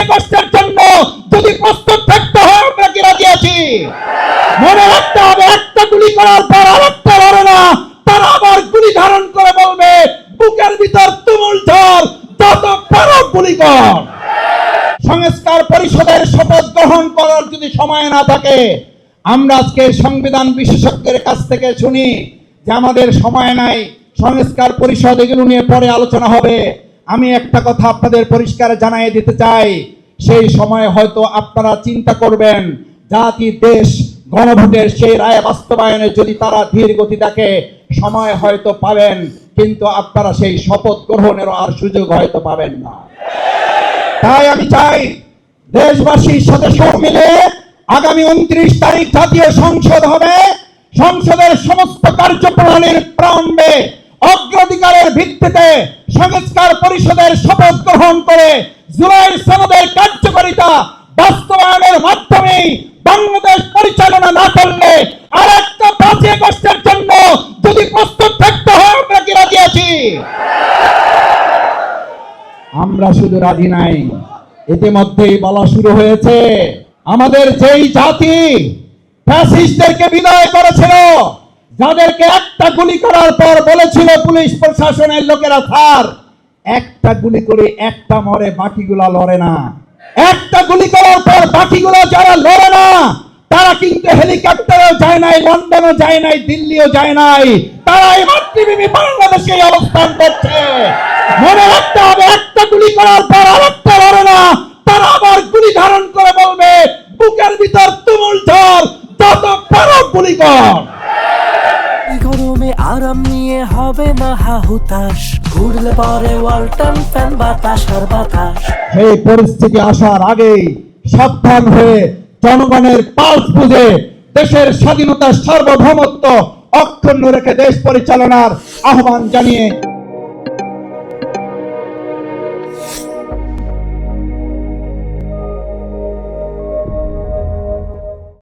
কষ্টের জন্য যদি প্রস্তুত থাকতে হয় আমরা কি রাজি আছি? মনে রাখতে হবে, একটা গুলি করার পর আরেকটা লড়ে না, তারা আবার গুলি ধারণ করে বলবে বুকের ভিতর তুমুল ঝড়, যত পারো গুলি কর। সংস্কার পরিষদের শপথ গ্রহণ করার যদি সময় না থাকে, আমরা আজকে সংবিধান বিশেষজ্ঞের কাছ থেকে শুনি যে আমাদের সময় নাই, সংস্কার পরিষদ এগুলো নিয়ে পরে আলোচনা হবে। আমি একটা কথা আপনাদের পরিষ্কার জানিয়ে দিতে চাই, সেই সময় হয়তো আপনারা চিন্তা করবেন জাতি দেশ গণভোটের সেই রায় বাস্তবায়নে যদি তারা ধীর গতি দেখে সময় হয়তো পাবেন, কিন্তু আপনারা সেই শপথ গ্রহণেরও আর সুযোগ হয়তো পাবেন না। তাই আমি চাই দেশবাসীর সাথে সব মিলে আগামী 29 তারিখ জাতীয় সংসদ হবে। সংসদের সমস্ত কার্যপ্রণালীর প্রারম্ভে অগ্রাধিকারের ভিত্তিতে সংস্কার পরিষদের শপথ গ্রহণ করে জুলাইয়ের সনদের কার্যকারিতা বাস্তবায়নের মাধ্যমে বাংলাদেশ পরিচালনা না করলে আরেকটা 5 আগস্টের জন্য যদি প্রস্তুত থাকতে হয় আমরা কি রাজি আছি? আমরা শুধু রাজি নাই, ইতিমধ্যেই বলা শুরু হয়েছে আমাদের যেই জাতি ফ্যাসিস্টদেরকে বিদায় করেছিল, যাদেরকে একটা গুলি করার পর বলেছিল পুলিশ প্রশাসনের লোকেরা স্যার একটা গুলি করে একটা মরে বাকিগুলা লড়ে না, একটা গুলি করার পর বাকিগুলো যারা লড়ে না তারা কিন্তু হেলিকপ্টারেও যায় নাই, লন্ডনও যায় নাই, দিল্লিও যায় নাই, তারা এই মাতৃভূমি বাংলাদেশে অবস্থান করছে। মনে রাখতে হবে, একটা গুলি করার পর আরেকটা লড়ে না, তারা আবার গুলি ধারণ করে বলবে বুকের ভিতর তুমুল ঝড়, যত পারো গুলি কর। গরমে আরাম নিয়ে হবে না হাহুতাশ, ঘুরলে পরে ওয়ালটন ফ্যান বাতাস আর বাতাস। এই পরিস্থিতি আসার আগেই সাবধান হয়ে জনগণের পালস বুঝে দেশের স্বাধীনতা সার্বভৌমত্ব অক্ষুণ্ণ রেখে দেশ পরিচালনার আহ্বান জানিয়ে